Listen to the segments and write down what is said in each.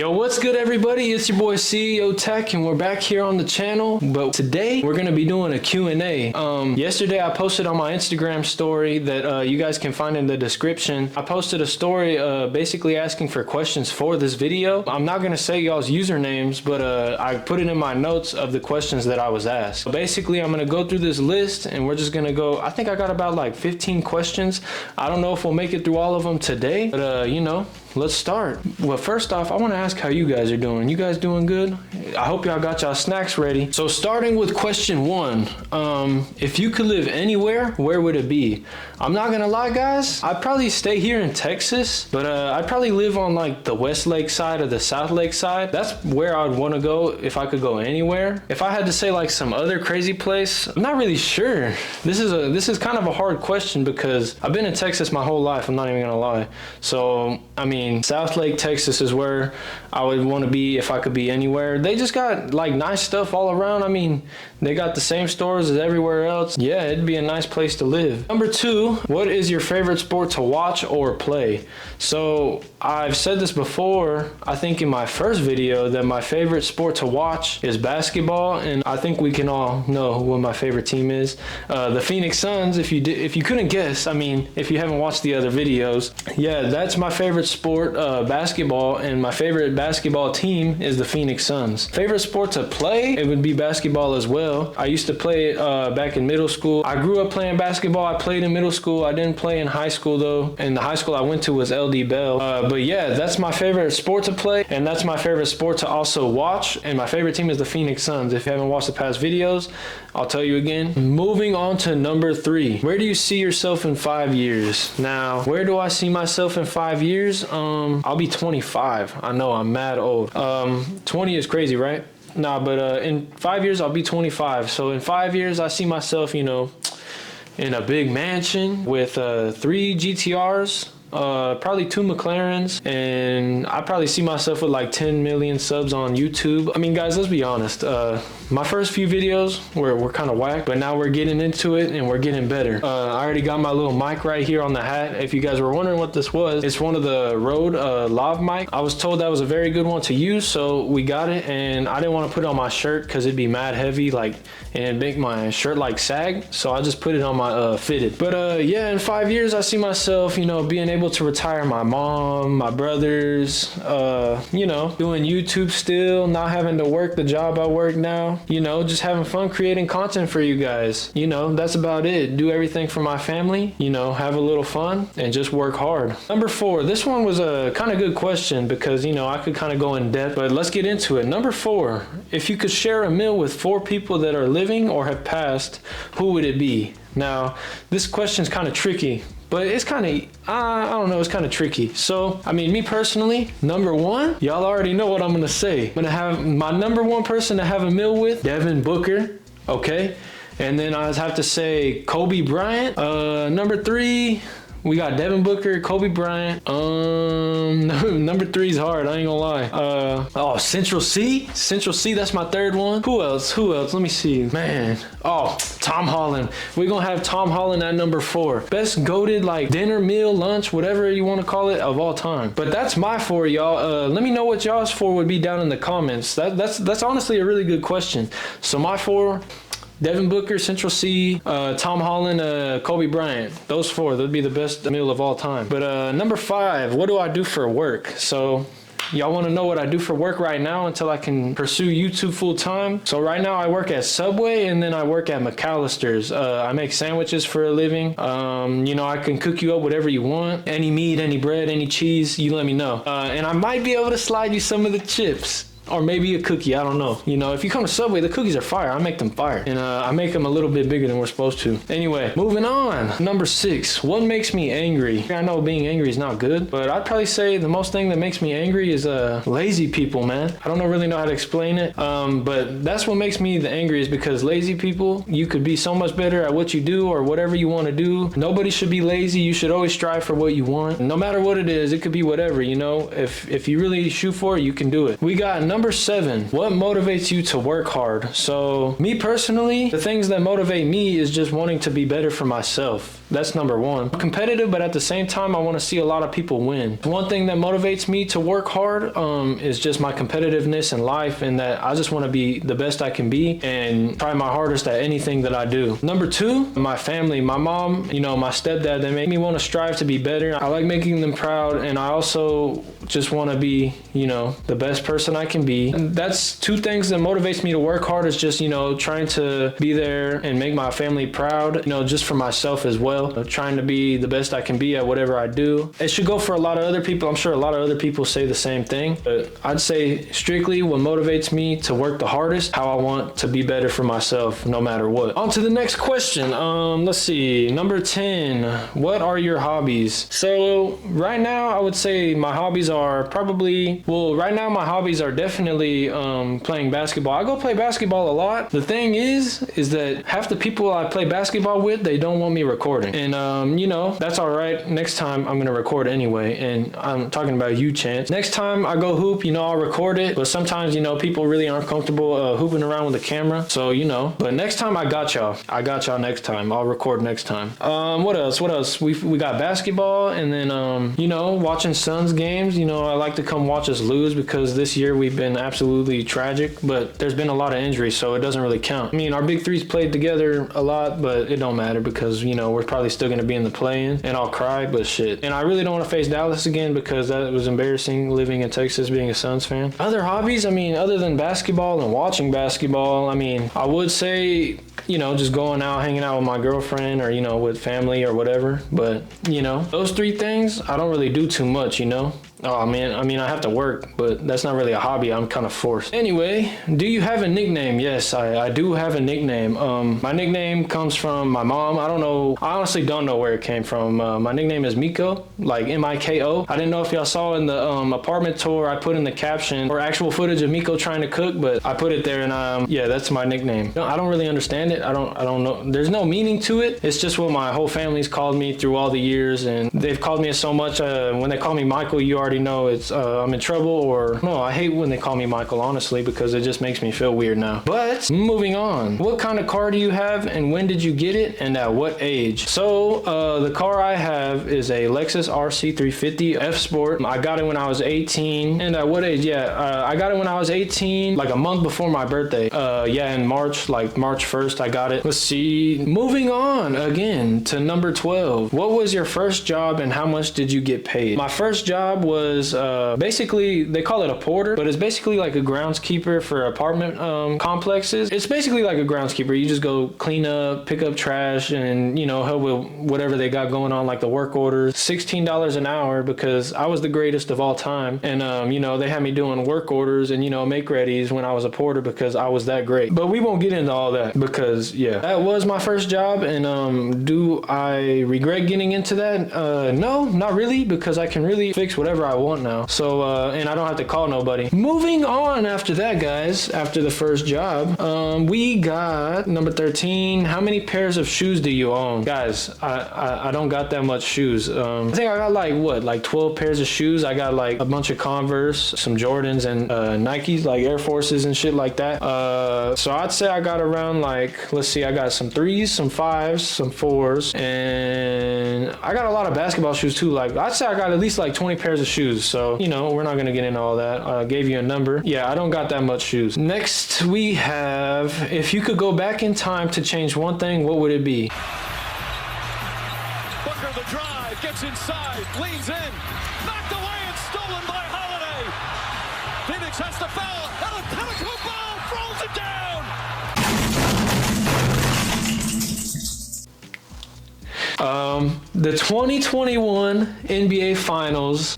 Yo, what's good everybody? It's your boy CEOTac and we're back here on the channel. But today we're gonna be doing a Q&A. Yesterday I posted on my Instagram story that you guys can find in the description. I posted a story basically asking for questions for this video. I'm not gonna say y'all's usernames, but I put it in my notes of the questions that I was asked. So basically I'm gonna go through this list and we're just gonna go, I think I got about like 15 questions. I don't know if we'll make it through all of them today, but you know, let's start. Well, first off, I want to ask how you guys are doing. You guys doing good? I hope y'all got y'all snacks ready. So starting with question one, if you could live anywhere, where would it be? I'm not gonna lie, guys. I'd probably stay here in Texas, but I'd probably live on like the West Lake side or the South Lake side. That's where I'd want to go if I could go anywhere. If I had to say like some other crazy place, I'm not really sure. This is kind of a hard question because I've been in Texas my whole life. I'm not even gonna lie. So I mean, South Lake, Texas is where I would want to be if I could be anywhere. They just got like nice stuff all around. I mean, they got the same stores as everywhere else. Yeah, it'd be a nice place to live. Number two, what is your favorite sport to watch or play? So I've said this before, I think in my first video, that my favorite sport to watch is basketball, and I think we can all know what my favorite team is. The Phoenix Suns, if you couldn't guess, I mean, if you haven't watched the other videos, yeah, that's my favorite sport, basketball, and my favorite basketball team is the Phoenix Suns. Favorite sport to play, it would be basketball as well. I used to play it back in middle school. I grew up playing basketball. I played in middle school. I didn't play in high school though, and the high school I went to was LD Bell. But yeah, that's my favorite sport to play, and that's my favorite sport to also watch, and my favorite team is the Phoenix Suns. If you haven't watched the past videos, I'll tell you again. Moving on to number three, where do you see yourself in 5 years? Now, where do I see myself in 5 years? I'll be 25. I know, I'm mad old. 20 is crazy, right? Nah, but in 5 years I'll be 25. So in 5 years I see myself, you know, in a big mansion with 3 GTRs, probably 2 McLarens, and I probably see myself with like 10 million subs on YouTube. I mean, guys, let's be honest. My first few videos were kind of whack, but now we're getting into it and we're getting better. I already got my little mic right here on the hat. If you guys were wondering what this was, it's one of the Rode lav mic. I was told that was a very good one to use, so we got it, and I didn't want to put it on my shirt because it'd be mad heavy, like, and it'd make my shirt like sag, so I just put it on my fitted. But yeah, in 5 years I see myself, you know, being able to retire my mom, my brothers, you know, doing YouTube still, not having to work the job I work now, you know, just having fun creating content for you guys. You know, that's about it. Do everything for my family, you know, have a little fun and just work hard. Number four, this one was a kind of good question because, you know, I could kind of go in depth, but let's get into it. Number four, if you could share a meal with 4 people that are living or have passed, who would it be? Now, this question's kind of tricky, but it's kind of, I don't know, it's kind of tricky. So, I mean, me personally, number one, y'all already know what I'm going to say. I'm going to have my number one person to have a meal with, Devin Booker, okay? And then I have to say Kobe Bryant. Number three, we got Devin Booker, Kobe Bryant. Number three is hard, I ain't gonna lie. Oh, Central C, that's my third one. Who else? Let me see, man. Oh, Tom Holland. We're gonna have Tom Holland at number 4. Best goated, like, dinner, meal, lunch, whatever you want to call it, of all time. But that's my 4, y'all. Let me know what y'all's 4 would be down in the comments. That's honestly a really good question. So my 4, Devin Booker, Central C, Tom Holland, Kobe Bryant. Those 4, that'd be the best meal of all time. But number 5, what do I do for work? So y'all want to know what I do for work right now until I can pursue YouTube full time? So right now I work at Subway, and then I work at McAllister's. I make sandwiches for a living. You know, I can cook you up whatever you want. Any meat, any bread, any cheese, you let me know. And I might be able to slide you some of the chips. Or maybe a cookie, I don't know. You know, if you come to Subway, the cookies are fire. I make them fire. And I make them a little bit bigger than we're supposed to. Anyway, moving on. Number 6, what makes me angry? I know being angry is not good, but I'd probably say the most thing that makes me angry is lazy people, man. I don't really know how to explain it, but that's what makes me the angriest, because lazy people, you could be so much better at what you do or whatever you want to do. Nobody should be lazy. You should always strive for what you want. No matter what it is, it could be whatever, you know. If you really shoot for it, you can do it. We got number number 7, what motivates you to work hard? So me personally, the things that motivate me is just wanting to be better for myself. That's number 1. I'm competitive, but at the same time, I want to see a lot of people win. One thing that motivates me to work hard is just my competitiveness in life, and that I just want to be the best I can be and try my hardest at anything that I do. Number 2, my family, my mom, you know, my stepdad, they make me want to strive to be better. I like making them proud, and I also just want to be, you know, the best person I can be. And that's 2 things that motivates me to work hard, is just, you know, trying to be there and make my family proud, you know, just for myself as well. Trying to be the best I can be at whatever I do. It should go for a lot of other people. I'm sure a lot of other people say the same thing, but I'd say strictly what motivates me to work the hardest, how I want to be better for myself no matter what. On to the next question. Let's see. Number 10, what are your hobbies? So right now I would say my hobbies are probably, well, right now my hobbies are definitely playing basketball. I go play basketball a lot. The thing is that half the people I play basketball with, they don't want me recording. And, you know, that's all right. Next time I'm going to record anyway. And I'm talking about you, Chance. Next time I go hoop, you know, I'll record it. But sometimes, you know, people really aren't comfortable hooping around with the camera. So, you know, but next time I got y'all. I got y'all next time. I'll record next time. What else? We got basketball, and then, you know, watching Suns games. You know, I like to come watch us lose because this year we've been absolutely tragic. But there's been a lot of injuries, so it doesn't really count. I mean, our big threes played together a lot, but it don't matter because, you know, we're probably still going to be in the play-in, and I'll cry, but shit. And I really don't want to face Dallas again because that was embarrassing living in Texas being a Suns fan. Other hobbies, I mean, other than basketball and watching basketball, I mean, I would say, you know, just going out, hanging out with my girlfriend or, you know, with family or whatever. But, you know, those 3 things, I don't really do too much, you know. Oh man, I mean, I have to work, but that's not really a hobby. I'm kind of forced. Anyway, do you have a nickname? Yes, I do have a nickname. My nickname comes from my mom. I don't know. I honestly don't know where it came from. My nickname is Miko, like M-I-K-O. I didn't know if y'all saw in the apartment tour, I put in the caption or actual footage of Miko trying to cook, but I put it there, and yeah, that's my nickname. No, I don't really understand it. I don't know. There's no meaning to it. It's just what my whole family's called me through all the years, and they've called me so much. When they call me Michael, you already know it's I'm in trouble, or no, I hate when they call me Michael, honestly, because it just makes me feel weird now. But moving on, what kind of car do you have, and when did you get it, and at what age? So the car I have is a Lexus RC 350 F Sport. I got it when I was 18. And at what age? Yeah, I got it when I was 18, like a month before my birthday. Yeah, in March, like March 1st, I got it. Let's see. Moving on again to number 12. What was your first job, and how much did you get paid? My first job was basically, they call it a porter, but it's basically like a groundskeeper for apartment complexes. It's basically like a groundskeeper. You just go clean up, pick up trash, and, you know, help with whatever they got going on, like the work orders. $16 an hour because I was the greatest of all time. And, you know, they had me doing work orders and, you know, make readies when I was a porter because I was that great. But we won't get into all that because, yeah, that was my first job. And do I regret getting into that? No, not really, because I can really fix whatever I want now. So, and I don't have to call nobody. Moving on after that, guys, after the first job, we got number 13. How many pairs of shoes do you own? Guys, I don't got that much shoes. I think I got like 12 pairs of shoes. I got like a bunch of Converse, some Jordans, and Nikes, like Air Forces and shit like that. So I'd say I got around like, let's see, I got some 3s, some 5s, some 4s, and I got a lot of basketball shoes too. Like, I'd say I got at least like 20 pairs of shoes. So, you know, we're not gonna get into all that. I gave you a number. Yeah, I don't got that much shoes. Next we have, if you could go back in time to change one thing, what would it be? Booker the drive, gets inside, leans in, knocked away and stolen by Holiday. Phoenix has to foul. Antetokounmpo throws it down. The 2021 NBA Finals,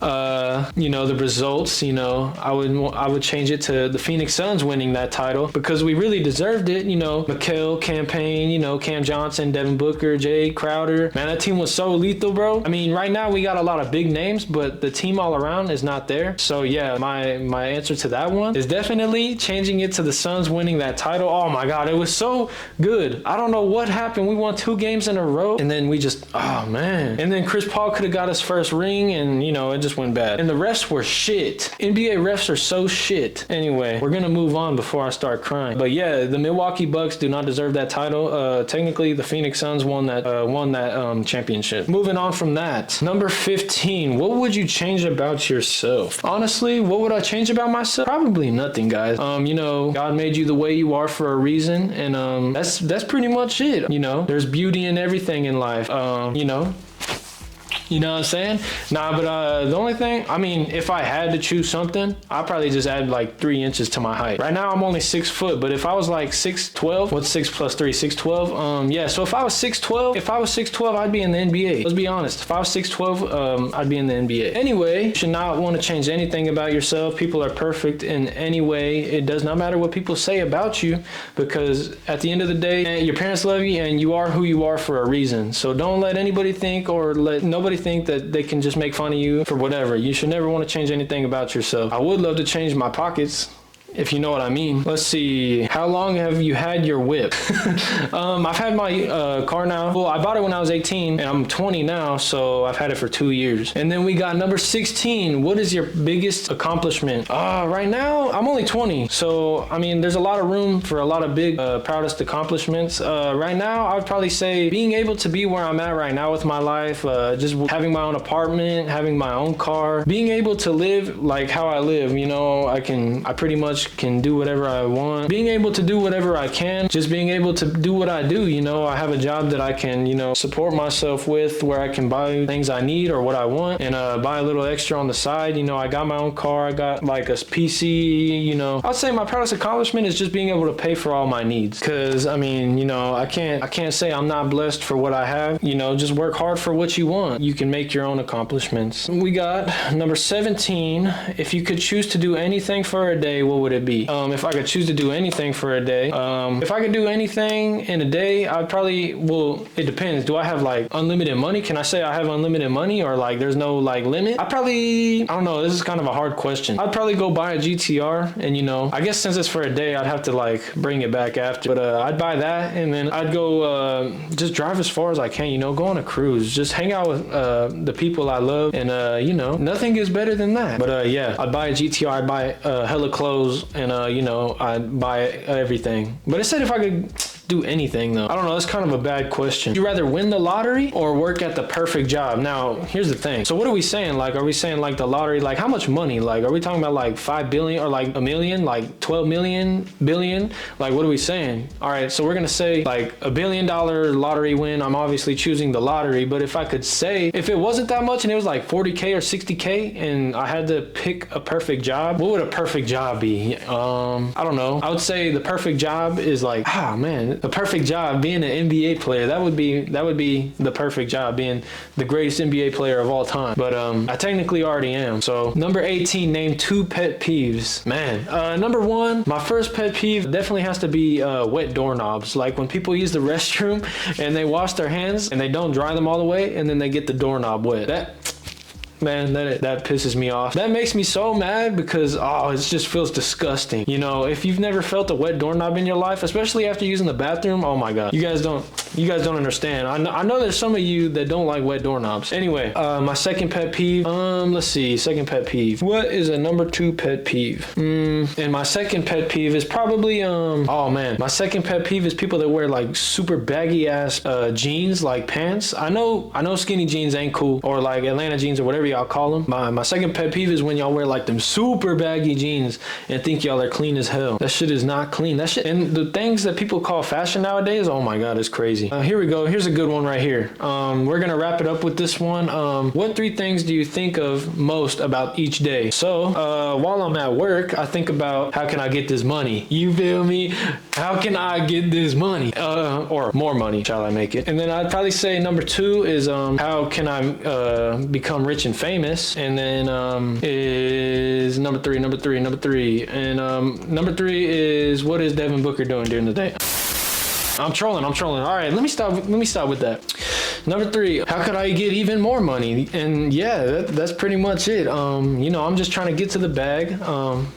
you know, the results, you know, I would change it to the Phoenix Suns winning that title because we really deserved it. You know, Mikal, Campaign, you know, Cam Johnson, Devin Booker, Jay Crowder. Man, that team was so lethal, bro. I mean, right now we got a lot of big names, but the team all around is not there. So yeah, my answer to that one is definitely changing it to the Suns winning that title. Oh my God, it was so good. I don't know what happened. We won 2 games in a row, and then we just, Oh man. And then Chris Paul could have got his first ring, and you know, it just went bad. And the refs were shit. NBA refs are so shit. Anyway, we're gonna move on before I start crying. But yeah, the Milwaukee Bucks do not deserve that title. Technically, the Phoenix Suns won that championship. Moving on from that, number 15. What would you change about yourself? Honestly, what would I change about myself? Probably nothing, guys. You know, God made you the way you are for a reason, and that's pretty much it. You know, there's beauty in everything in life. You know what I'm saying? Nah, but the only thing, I mean, if I had to choose something, I'd probably just add like 3 inches to my height. Right now, I'm only 6 foot, but if I was like 6'12", what's 6 plus 3? 6'12"? Yeah, so if I was 6'12", I'd be in the NBA. Let's be honest. If I was 6'12", I'd be in the NBA. Anyway, you should not want to change anything about yourself. People are perfect in any way. It does not matter what people say about you, because at the end of the day, your parents love you and you are who you are for a reason. So don't let anybody think, or let nobody think that they can just make fun of you for whatever. You should never want to change anything about yourself. I would love to change my pockets, if you know what I mean. Let's see. How long have you had your whip? I've had my car now. Well, I bought it when I was 18 and I'm 20 now, so I've had it for 2 years. And then we got number 16. What is your biggest accomplishment? Right now, I'm only 20. So, I mean, there's a lot of room for a lot of big, proudest accomplishments. Right now, I would probably say being able to be where I'm at right now with my life, just having my own apartment, having my own car, being able to live like how I live. You know, I pretty much can do whatever I want, being able to do whatever I can, just being able to do what I do. You know, I have a job that I can, you know, support myself with, where I can buy things I need or what I want, and buy a little extra on the side. You know, I got my own car, I got like a PC. You know, I'd say my proudest accomplishment is just being able to pay for all my needs, because I mean, you know, I can't say I'm not blessed for what I have. You know, just work hard for what you want. You can make your own accomplishments. We got number 17. If you could choose to do anything for a day, what would it be? If I could choose to do anything for a day, if I could do anything in a day, I'd probably, well, it depends. Do I have like unlimited money? Can I say I have unlimited money, or like there's no like limit? I don't know. This is kind of a hard question. I'd probably go buy a GTR, and you know, I guess since it's for a day, I'd have to like bring it back after. But I'd buy that, and then I'd go just drive as far as I can. You know, go on a cruise, just hang out with the people I love, and you know, nothing is better than that. But yeah, I'd buy a GTR. I'd buy hella clothes, and you know, I'd buy everything. But it said if I could do anything, though. I don't know, that's kind of a bad question. Would you rather win the lottery or work at the perfect job? Now, here's the thing. So what are we saying? Like, are we saying like the lottery, like how much money? Like, are we talking about like 5 billion or like a million, like 12 million, billion? Like, what are we saying? All right, so we're gonna say like $1 billion lottery win. I'm obviously choosing the lottery, but if I could say, if it wasn't that much and it was like 40K or 60K and I had to pick a perfect job, what would a perfect job be? I don't know. I would say the perfect job is like, the perfect job being an NBA player. That would be the perfect job, being the greatest NBA player of all time. But I technically already am. So number 18, name 2 pet peeves. Man, number 1, my first pet peeve definitely has to be wet doorknobs. Like when people use the restroom and they wash their hands and they don't dry them all the way, and then they get the doorknob wet. Man, that pisses me off. That makes me so mad because, it just feels disgusting. You know, if you've never felt a wet doorknob in your life, especially after using the bathroom, oh my God. You guys don't understand. I know there's some of you that don't like wet doorknobs. Anyway, my second pet peeve, let's see, second pet peeve. What is a number 2 pet peeve? And my second pet peeve is probably, my second pet peeve is people that wear like super baggy ass jeans, like pants. I know skinny jeans ain't cool, or like Atlanta jeans or whatever y'all call them. My second pet peeve is when y'all wear like them super baggy jeans and think y'all are clean as hell. That shit is not clean. That shit, and the things that people call fashion nowadays, oh my God, it's crazy. Here we go. Here's a good one right here. We're gonna wrap it up with this one. What 3 things do you think of most about each day? So while I'm at work, I think about how can I get this money? You feel me? How can I get this money? Or more money, shall I make it? And then I'd probably say number 2 is how can I become rich and famous? And then is number three. And number 3 is what is Devin Booker doing during the day? I'm trolling. All right, let me stop with that. Number 3, how could I get even more money? And yeah, that's pretty much it. You know, I'm just trying to get to the bag.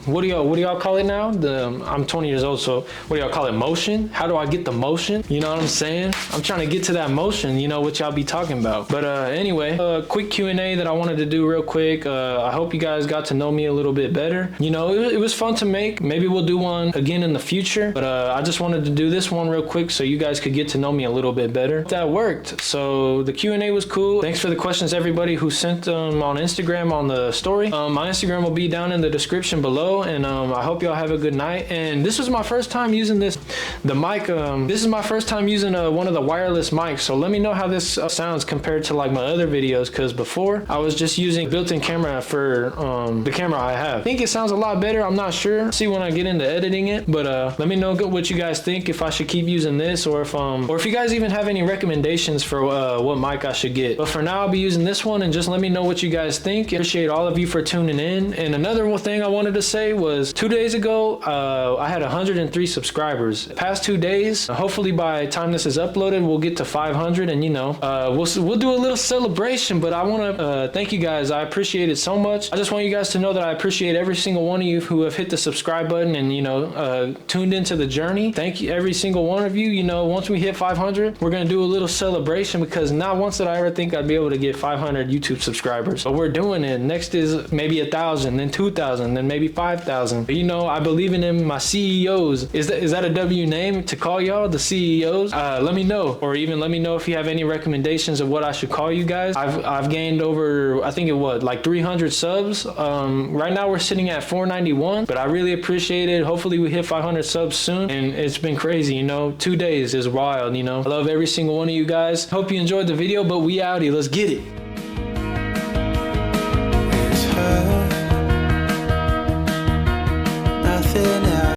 What do y'all call it now? I'm 20 years old, so what do y'all call it? Motion? How do I get the motion? You know what I'm saying? I'm trying to get to that motion, you know, what y'all be talking about. But anyway, quick Q&A that I wanted to do real quick. I hope you guys got to know me a little bit better. You know, it was fun to make. Maybe we'll do one again in the future, but I just wanted to do this one real quick so you guys could get to know me a little bit better. That worked. So the Q&A was cool. Thanks for the questions, everybody who sent them on Instagram on the story. My Instagram will be down in the description below, and I hope y'all have a good night. And this was my first time using the mic. This is my first time using one of the wireless mics, so let me know how this sounds compared to like my other videos, because before I was just using built-in camera for the camera I have. I think it sounds a lot better. I'm not sure. See when I get into editing it, but let me know what you guys think, if I should keep using this, or if you guys even have any recommendations for what mic I should get. But for now, I'll be using this one, and just let me know what you guys think. I appreciate all of you for tuning in. And another thing I wanted to say was 2 days ago, I had 103 subscribers. The past 2 days, hopefully by the time this is uploaded, we'll get to 500, and you know, we'll do a little celebration. But I want to thank you guys. I appreciate it so much. I just want you guys to know that I appreciate every single one of you who have hit the subscribe button and, you know, tuned into the journey. Thank you, every single one of you. You know, once we hit 500, we're gonna do a little celebration, because not once did I ever think I'd be able to get 500 YouTube subscribers. But we're doing it. Next is maybe 1,000, then 2,000, then maybe 5,000. But you know, I believe in them, my CEOs. Is that a W name to call y'all, the CEOs? Let me know, or even let me know if you have any recommendations of what I should call you guys. I've gained over, I think it was like 300 subs. Right now we're sitting at 491, but I really appreciate it. Hopefully we hit 500 subs soon, and it's been crazy, you know. 2 days is wild, you know. I love every single one of you guys. Hope you enjoyed the video, but we outie. Let's get it. Nothing else.